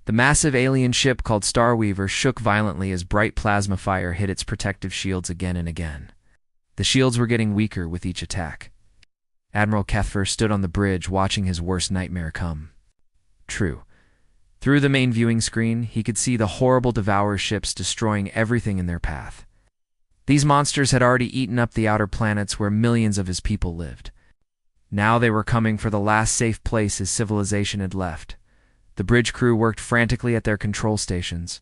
The massive alien ship called Starweaver shook violently as bright plasma fire hit its protective shields again and again. The shields were getting weaker with each attack. Admiral Kethfer stood on the bridge watching his worst nightmare come true. Through the main viewing screen, he could see the horrible Devourer ships destroying everything in their path. These monsters had already eaten up the outer planets where millions of his people lived. Now they were coming for the last safe place his civilization had left. The bridge crew worked frantically at their control stations.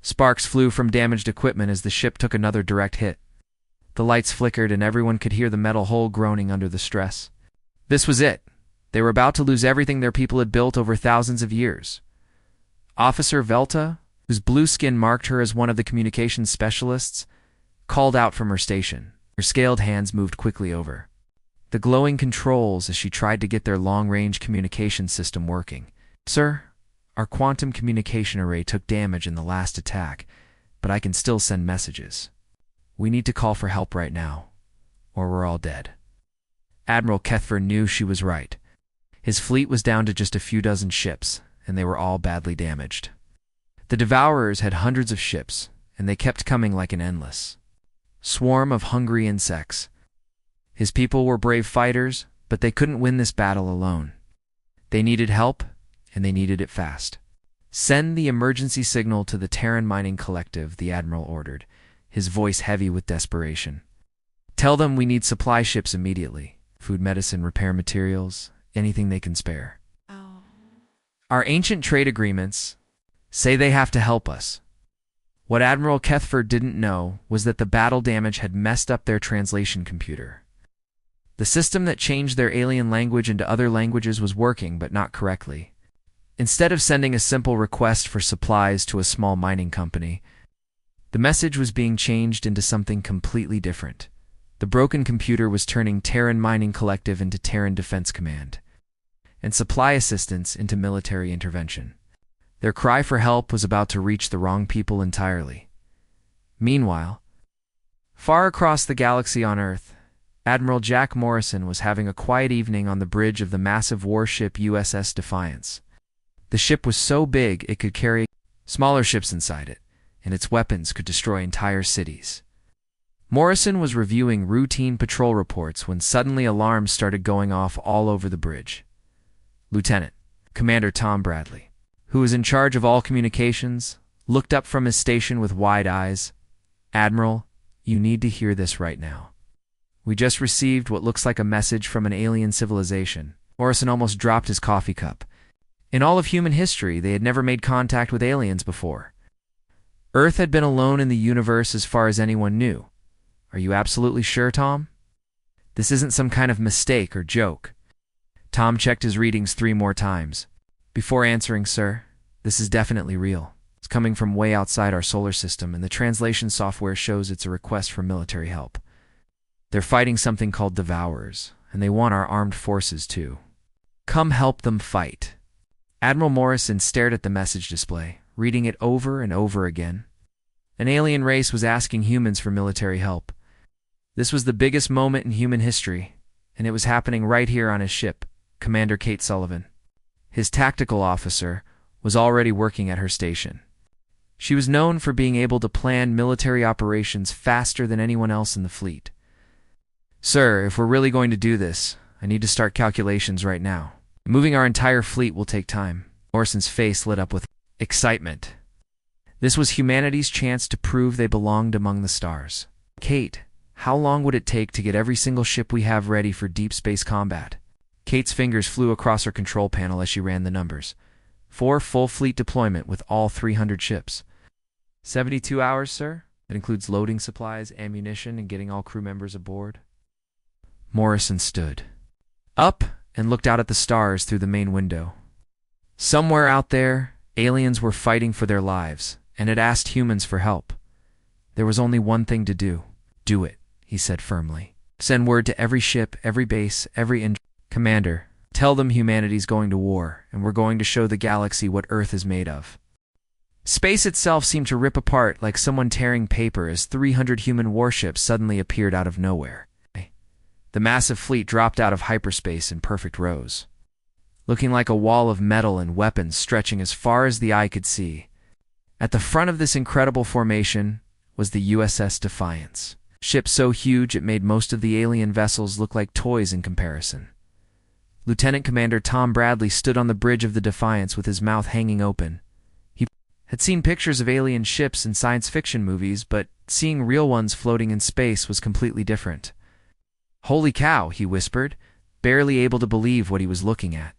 Sparks flew from damaged equipment as the ship took another direct hit. The lights flickered and everyone could hear the metal hull groaning under the stress. This was it. They were about to lose everything their people had built over thousands of years. Officer Velta, whose blue skin marked her as one of the communications specialists, called out from her station. Her scaled hands moved quickly over the glowing controls as she tried to get their long-range communication system working. Sir, our quantum communication array took damage in the last attack, but I can still send messages. We need to call for help right now, or we're all dead. Admiral Kethfer knew she was right. His fleet was down to just a few dozen ships, and they were all badly damaged. The Devourers had hundreds of ships, and they kept coming like an endless swarm of hungry insects. His people were brave fighters, but they couldn't win this battle alone. They needed help, and they needed it fast. Send the emergency signal to the Terran Mining Collective, the Admiral ordered, his voice heavy with desperation. Tell them we need supply ships immediately. Food, medicine, repair materials, anything they can spare. Oh. Our ancient trade agreements say they have to help us. What Admiral Kethfer didn't know was that the battle damage had messed up their translation computer. The system that changed their alien language into other languages was working, but not correctly. Instead of sending a simple request for supplies to a small mining company, the message was being changed into something completely different. The broken computer was turning Terran Mining Collective into Terran Defense Command, and supply assistance into military intervention. Their cry for help was about to reach the wrong people entirely. Meanwhile, far across the galaxy on Earth, Admiral Jack Morrison was having a quiet evening on the bridge of the massive warship USS Defiance. The ship was so big it could carry smaller ships inside it, and its weapons could destroy entire cities. Morrison was reviewing routine patrol reports when suddenly alarms started going off all over the bridge. Lieutenant Commander Tom Bradley, who was in charge of all communications, looked up from his station with wide eyes. Admiral, you need to hear this right now. We just received what looks like a message from an alien civilization. Morrison almost dropped his coffee cup. In all of human history, they had never made contact with aliens before. Earth had been alone in the universe as far as anyone knew. Are you absolutely sure, Tom? This isn't some kind of mistake or joke. Tom checked his readings 3 more times. Before answering, sir, this is definitely real. It's coming from way outside our solar system, and the translation software shows it's a request for military help. They're fighting something called Devourers, and they want our armed forces too. Come help them fight. Admiral Morrison stared at the message display, reading it over and over again. An alien race was asking humans for military help. This was the biggest moment in human history, and it was happening right here on his ship, Commander Kate Sullivan. His tactical officer was already working at her station. She was known for being able to plan military operations faster than anyone else in the fleet. Sir, if we're really going to do this, I need to start calculations right now. Moving our entire fleet will take time. Morrison's face lit up with excitement. This was humanity's chance to prove they belonged among the stars. Kate, how long would it take to get every single ship we have ready for deep space combat? Kate's fingers flew across her control panel as she ran the numbers. 4 full fleet deployment with all 300 ships. 72 hours, sir? That includes loading supplies, ammunition, and getting all crew members aboard. Morrison stood up and looked out at the stars through the main window. Somewhere out there, aliens were fighting for their lives and had asked humans for help. There was only one thing to do. Do it, he said firmly. Send word to every ship, every base, every commander. Tell them humanity's going to war, and we're going to show the galaxy what Earth is made of. Space itself seemed to rip apart like someone tearing paper as 300 human warships suddenly appeared out of nowhere. The massive fleet dropped out of hyperspace in perfect rows. looking like a wall of metal and weapons stretching as far as the eye could see. At the front of this incredible formation was the USS Defiance, a ship so huge it made most of the alien vessels look like toys in comparison. Lieutenant Commander Tom Bradley stood on the bridge of the Defiance with his mouth hanging open. He had seen pictures of alien ships in science fiction movies, but seeing real ones floating in space was completely different. "Holy cow," he whispered, barely able to believe what he was looking at.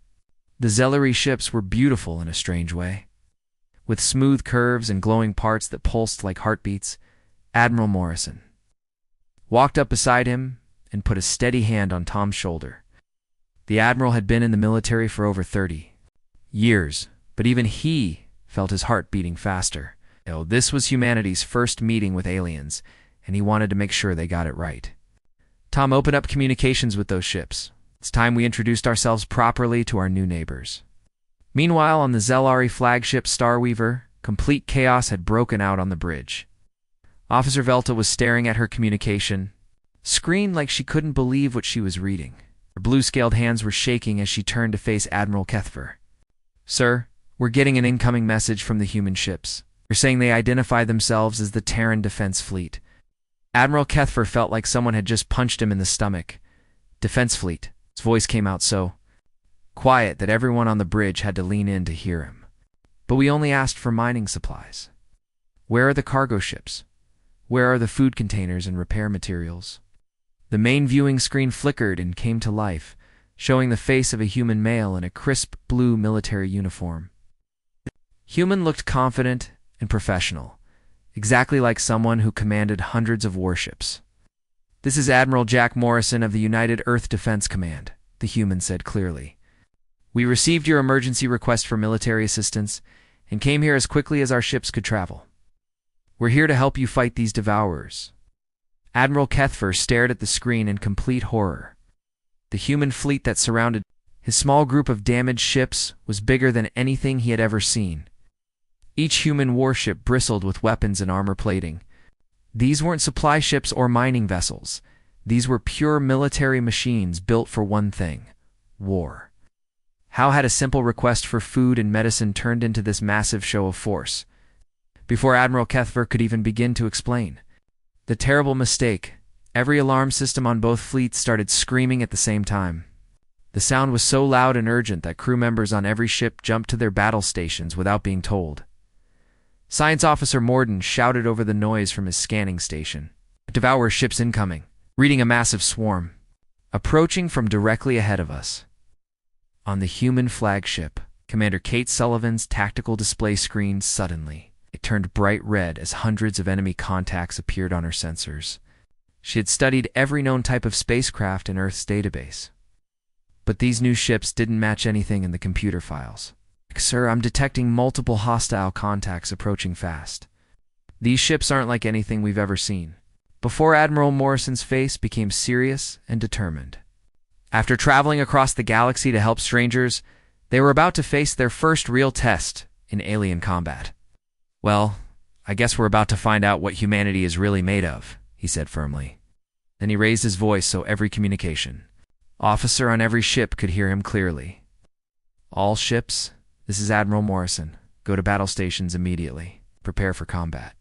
The Zellery ships were beautiful in a strange way. With smooth curves and glowing parts that pulsed like heartbeats, Admiral Morrison walked up beside him and put a steady hand on Tom's shoulder. The Admiral had been in the military for over 30 years, but even he felt his heart beating faster. This was humanity's first meeting with aliens, and he wanted to make sure they got it right. Tom opened up communications with those ships. It's time we introduced ourselves properly to our new neighbors. Meanwhile, on the Zellery flagship Starweaver, complete chaos had broken out on the bridge. Officer Velta was staring at her communication screen like she couldn't believe what she was reading. Her blue-scaled hands were shaking as she turned to face Admiral Kethfer. "Sir, we're getting an incoming message from the human ships. They're saying they identify themselves as the Terran Defense Fleet." Admiral Kethfer felt like someone had just punched him in the stomach. "Defense Fleet." His voice came out so quiet that everyone on the bridge had to lean in to hear him. "But we only asked for mining supplies. Where are the cargo ships? Where are the food containers and repair materials?" The main viewing screen flickered and came to life, showing the face of a human male in a crisp blue military uniform. Human looked confident and professional, exactly like someone who commanded hundreds of warships. "This is Admiral Jack Morrison of the United Earth Defense Command," the human said clearly. "We received your emergency request for military assistance and came here as quickly as our ships could travel. We're here to help you fight these devourers." Admiral Kethfer stared at the screen in complete horror. The human fleet that surrounded his small group of damaged ships was bigger than anything he had ever seen. Each human warship bristled with weapons and armor plating. These weren't supply ships or mining vessels. These were pure military machines built for one thing: war. How had a simple request for food and medicine turned into this massive show of force? Before Admiral Kethfer could even begin to explain the terrible mistake, every alarm system on both fleets started screaming at the same time. The sound was so loud and urgent that crew members on every ship jumped to their battle stations without being told. Science Officer Morden shouted over the noise from his scanning station. "Devourer ships incoming. Reading a massive swarm. Approaching from directly ahead of us." On the human flagship, Commander Kate Sullivan's tactical display screen suddenly. It turned bright red as hundreds of enemy contacts appeared on her sensors. She had studied every known type of spacecraft in Earth's database. But these new ships didn't match anything in the computer files. "Sir, I'm detecting multiple hostile contacts approaching fast. These ships aren't like anything we've ever seen." Before Admiral Morrison's face became serious and determined. After traveling across the galaxy to help strangers, they were about to face their first real test in alien combat. "Well, I guess we're about to find out what humanity is really made of," he said firmly. Then he raised his voice so every communication officer on every ship could hear him clearly. "All ships, this is Admiral Morrison. Go to battle stations immediately. Prepare for combat."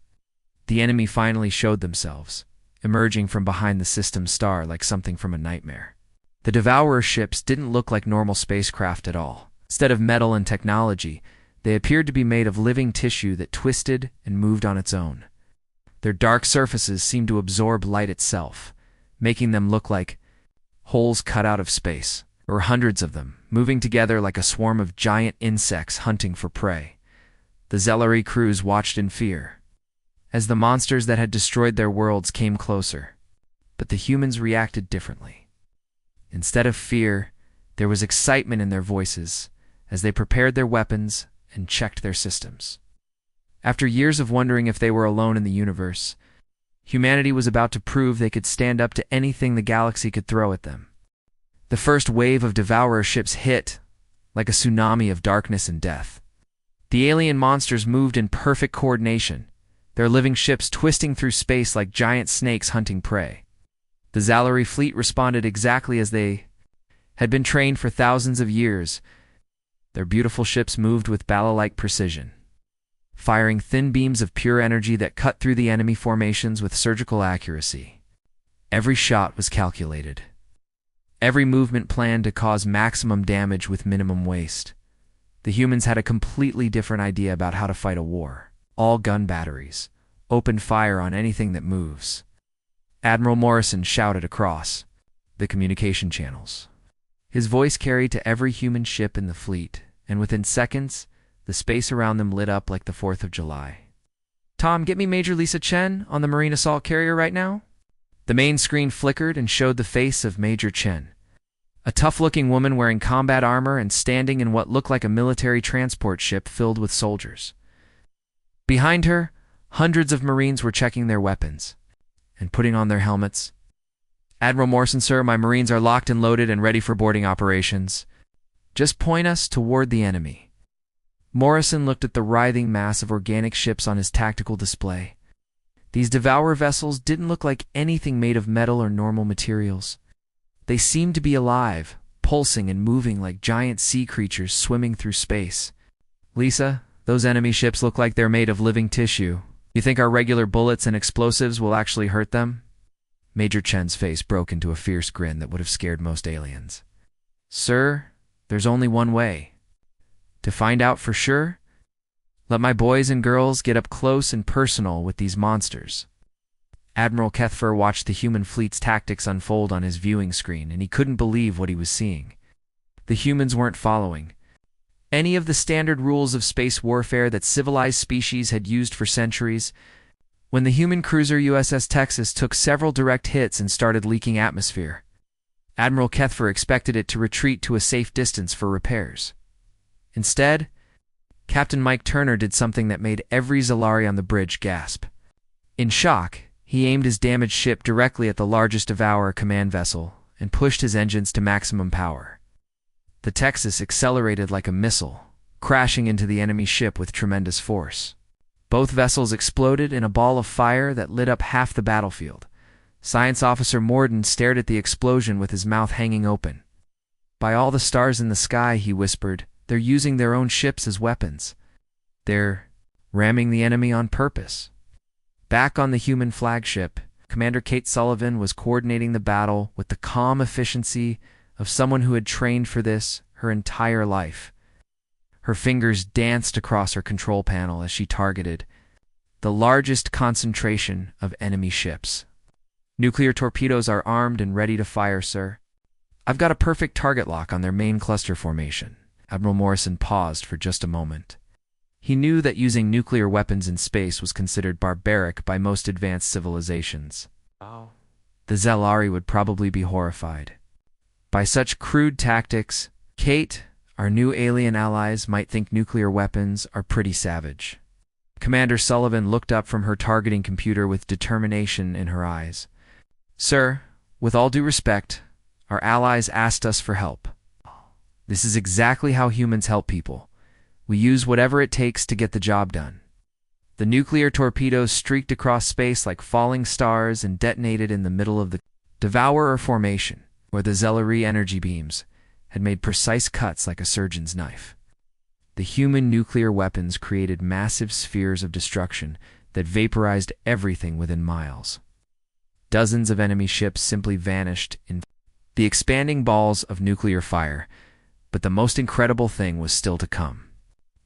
The enemy finally showed themselves, emerging from behind the system's star like something from a nightmare. The Devourer ships didn't look like normal spacecraft at all. Instead of metal and technology, they appeared to be made of living tissue that twisted and moved on its own. Their dark surfaces seemed to absorb light itself, making them look like holes cut out of space. There were hundreds of them, moving together like a swarm of giant insects hunting for prey. The Zellery crews watched in fear as the monsters that had destroyed their worlds came closer. But the humans reacted differently. Instead of fear, there was excitement in their voices as they prepared their weapons and checked their systems. After years of wondering if they were alone in the universe, humanity was about to prove they could stand up to anything the galaxy could throw at them. The first wave of Devourer ships hit like a tsunami of darkness and death. The alien monsters moved in perfect coordination, their living ships twisting through space like giant snakes hunting prey. The Zellery fleet responded exactly as they had been trained for thousands of years, Their beautiful ships moved with battle-like precision, firing thin beams of pure energy that cut through the enemy formations with surgical accuracy. Every shot was calculated. Every movement planned to cause maximum damage with minimum waste. The humans had a completely different idea about how to fight a war. All gun batteries. Open fire on anything that moves. Admiral Morrison shouted across the communication channels. His voice carried to every human ship in the fleet, and within seconds, the space around them lit up like the 4th of July. "Tom, get me Major Lisa Chen on the Marine Assault Carrier right now." The main screen flickered and showed the face of Major Chen, a tough-looking woman wearing combat armor and standing in what looked like a military transport ship filled with soldiers. Behind her, hundreds of Marines were checking their weapons and putting on their helmets. "Admiral Morrison, sir, my Marines are locked and loaded and ready for boarding operations. Just point us toward the enemy." Morrison looked at the writhing mass of organic ships on his tactical display. These Devourer vessels didn't look like anything made of metal or normal materials. They seemed to be alive, pulsing and moving like giant sea creatures swimming through space. "Lisa, those enemy ships look like they're made of living tissue. You think our regular bullets and explosives will actually hurt them?" Major Chen's face broke into a fierce grin that would have scared most aliens. "Sir, there's only one way. To find out for sure, let my boys and girls get up close and personal with these monsters." Admiral Kethfer watched the human fleet's tactics unfold on his viewing screen, and he couldn't believe what he was seeing. The humans weren't following any of the standard rules of space warfare that civilized species had used for centuries. When the human cruiser USS Texas took several direct hits and started leaking atmosphere, Admiral Kethfer expected it to retreat to a safe distance for repairs. Instead, Captain Mike Turner did something that made every Zalari on the bridge gasp. In shock, he aimed his damaged ship directly at the largest Devourer command vessel and pushed his engines to maximum power. The Texas accelerated like a missile, crashing into the enemy ship with tremendous force. Both vessels exploded in a ball of fire that lit up half the battlefield. Science Officer Morden stared at the explosion with his mouth hanging open. "By all the stars in the sky," he whispered, "they're using their own ships as weapons. They're ramming the enemy on purpose." Back on the human flagship, Commander Kate Sullivan was coordinating the battle with the calm efficiency of someone who had trained for this her entire life. Her fingers danced across her control panel as she targeted the largest concentration of enemy ships. "Nuclear torpedoes are armed and ready to fire, sir. I've got a perfect target lock on their main cluster formation." Admiral Morrison paused for just a moment. He knew that using nuclear weapons in space was considered barbaric by most advanced civilizations. The Zalari would probably be horrified by such crude tactics. "Kate, our new alien allies might think nuclear weapons are pretty savage." Commander Sullivan looked up from her targeting computer with determination in her eyes. "Sir, with all due respect, our allies asked us for help. This is exactly how humans help people. We use whatever it takes to get the job done." The nuclear torpedoes streaked across space like falling stars and detonated in the middle of the Devourer formation, where the Zalari energy beams had made precise cuts like a surgeon's knife. The human nuclear weapons created massive spheres of destruction that vaporized everything within miles. Dozens of enemy ships simply vanished in the expanding balls of nuclear fire, but the most incredible thing was still to come.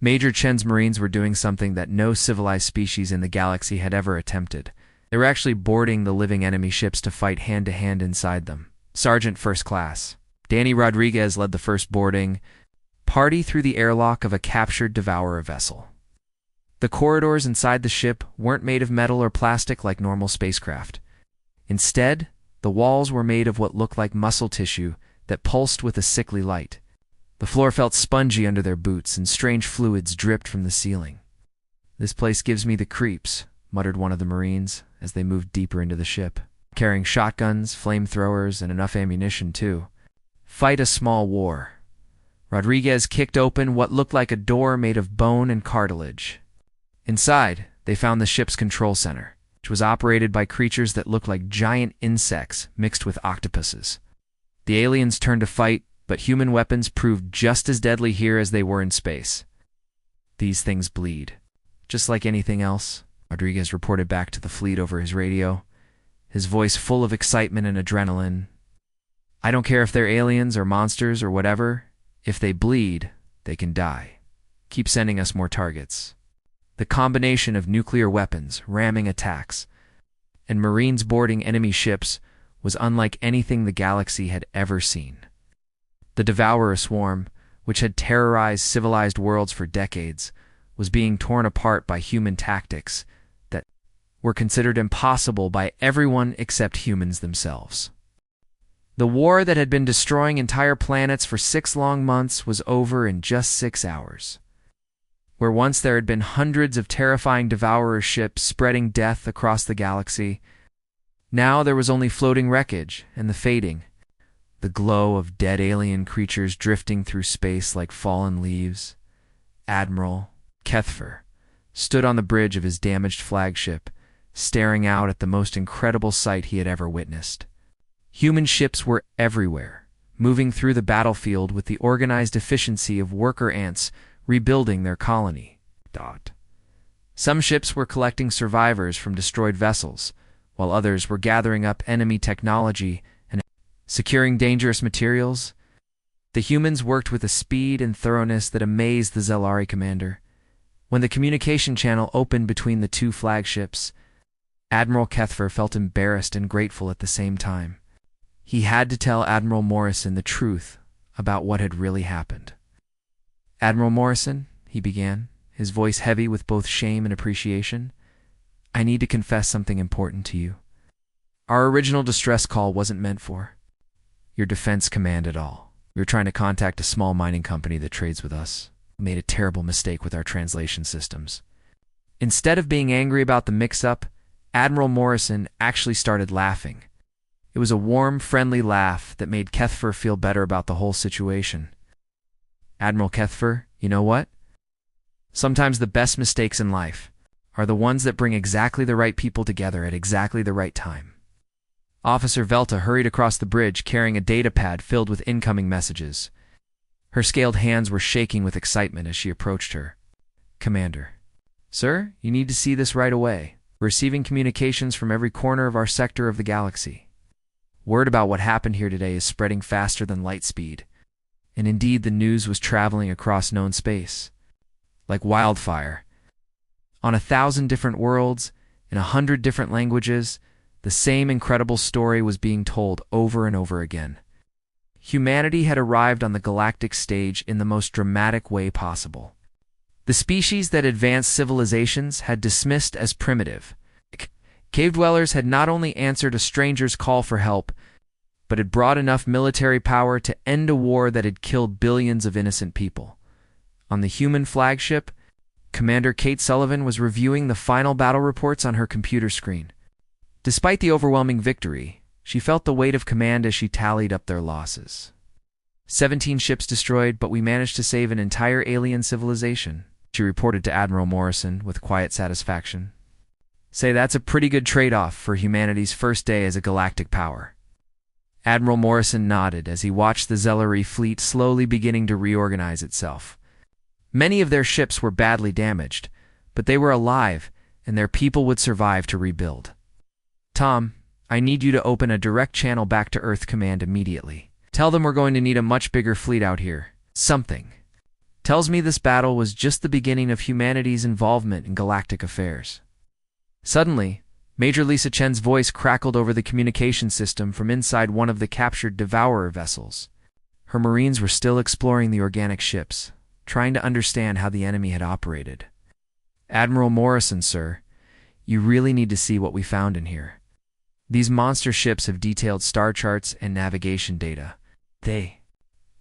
Major Chen's Marines were doing something that no civilized species in the galaxy had ever attempted. They were actually boarding the living enemy ships to fight hand-to-hand inside them. Sergeant First Class Danny Rodriguez led the first boarding party through the airlock of a captured Devourer vessel. The corridors inside the ship weren't made of metal or plastic like normal spacecraft. Instead, the walls were made of what looked like muscle tissue that pulsed with a sickly light. The floor felt spongy under their boots, and strange fluids dripped from the ceiling. "This place gives me the creeps," muttered one of the Marines as they moved deeper into the ship, carrying shotguns, flamethrowers, and enough ammunition, too. "Fight a small war." Rodriguez kicked open what looked like a door made of bone and cartilage. Inside, they found the ship's control center, which was operated by creatures that looked like giant insects mixed with octopuses. The aliens turned to fight, but human weapons proved just as deadly here as they were in space. These things bleed, just like anything else, Rodriguez reported back to the fleet over his radio, his voice full of excitement and adrenaline. I don't care if they're aliens or monsters or whatever. If they bleed, they can die. Keep sending us more targets. The combination of nuclear weapons, ramming attacks, and Marines boarding enemy ships was unlike anything the galaxy had ever seen. The Devourer swarm, which had terrorized civilized worlds for decades, was being torn apart by human tactics that were considered impossible by everyone except humans themselves. The war that had been destroying entire planets for 6 long months was over in just 6 hours. Where once there had been hundreds of terrifying Devourer ships spreading death across the galaxy, now there was only floating wreckage and the fading, the glow of dead alien creatures drifting through space like fallen leaves. Admiral Kethfer stood on the bridge of his damaged flagship, staring out at the most incredible sight he had ever witnessed. Human ships were everywhere, moving through the battlefield with the organized efficiency of worker ants rebuilding their colony. Some ships were collecting survivors from destroyed vessels, while others were gathering up enemy technology and securing dangerous materials. The humans worked with a speed and thoroughness that amazed the Zelari commander. When the communication channel opened between the 2 flagships, Admiral Kethfer felt embarrassed and grateful at the same time. He had to tell Admiral Morrison the truth about what had really happened. Admiral Morrison, he began, his voice heavy with both shame and appreciation, I need to confess something important to you. Our original distress call wasn't meant for your defense command at all. We were trying to contact a small mining company that trades with us. We made a terrible mistake with our translation systems. Instead of being angry about the mix-up, Admiral Morrison actually started laughing. It was a warm, friendly laugh that made Kethfer feel better about the whole situation. Admiral Kethfer, you know what? Sometimes the best mistakes in life are the ones that bring exactly the right people together at exactly the right time. Officer Velta hurried across the bridge carrying a data pad filled with incoming messages. Her scaled hands were shaking with excitement as she approached her. Commander. Sir, you need to see this right away. We're receiving communications from every corner of our sector of the galaxy. Word about what happened here today is spreading faster than light speed. And indeed, the news was traveling across known space, like wildfire. On 1,000 different worlds, in 100 different languages, the same incredible story was being told over and over again. Humanity had arrived on the galactic stage in the most dramatic way possible. The species that advanced civilizations had dismissed as primitive. Cave dwellers had not only answered a stranger's call for help, but had brought enough military power to end a war that had killed billions of innocent people. On the human flagship, Commander Kate Sullivan was reviewing the final battle reports on her computer screen. Despite the overwhelming victory, she felt the weight of command as she tallied up their losses. 17 ships destroyed, but we managed to save an entire alien civilization, she reported to Admiral Morrison with quiet satisfaction. Say that's a pretty good trade-off for humanity's first day as a galactic power. Admiral Morrison nodded as he watched the Zelari fleet slowly beginning to reorganize itself. Many of their ships were badly damaged, but they were alive, and their people would survive to rebuild. Tom, I need you to open a direct channel back to Earth Command immediately. Tell them we're going to need a much bigger fleet out here. Something tells me this battle was just the beginning of humanity's involvement in galactic affairs. Suddenly, Major Lisa Chen's voice crackled over the communication system from inside one of the captured Devourer vessels. Her Marines were still exploring the organic ships, trying to understand how the enemy had operated. Admiral Morrison, sir, you really need to see what we found in here. These monster ships have detailed star charts and navigation data. They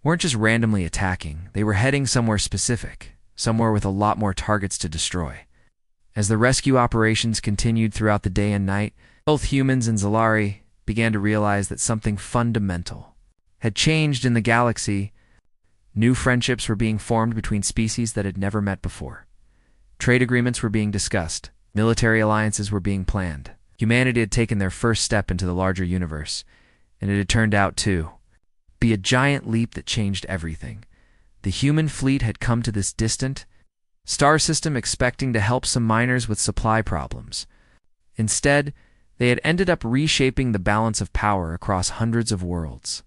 weren't just randomly attacking, they were heading somewhere specific, somewhere with a lot more targets to destroy. As the rescue operations continued throughout the day and night, both humans and Zelari began to realize that something fundamental had changed in the galaxy. New friendships were being formed between species that had never met before. Trade agreements were being discussed. Military alliances were being planned. Humanity had taken their first step into the larger universe, and it had turned out to be a giant leap that changed everything. The human fleet had come to this distant star system expecting to help some miners with supply problems. Instead, they had ended up reshaping the balance of power across hundreds of worlds.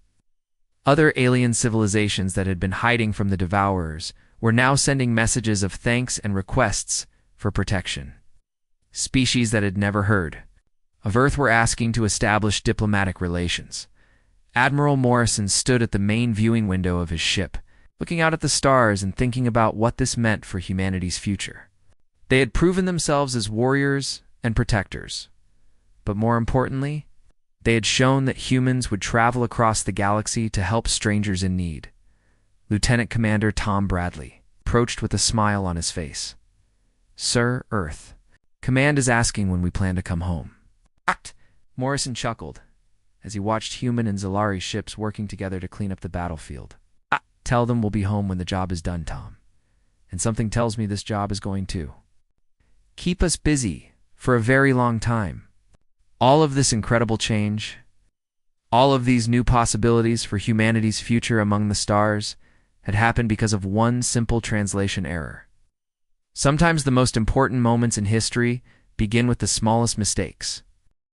Other alien civilizations that had been hiding from the Devourers were now sending messages of thanks and requests for protection. Species that had never heard of Earth were asking to establish diplomatic relations. Admiral Morrison stood at the main viewing window of his ship, looking out at the stars and thinking about what this meant for humanity's future. They had proven themselves as warriors and protectors. But more importantly, they had shown that humans would travel across the galaxy to help strangers in need. Lieutenant Commander Tom Bradley approached with a smile on his face. "Sir, Earth. Command is asking when we plan to come home." "Act!" Morrison chuckled as he watched human and Zalari ships working together to clean up the battlefield. "Tell them we'll be home when the job is done, Tom. And something tells me this job is going to keep us busy for a very long time." All of this incredible change, all of these new possibilities for humanity's future among the stars, had happened because of one simple translation error. Sometimes the most important moments in history begin with the smallest mistakes.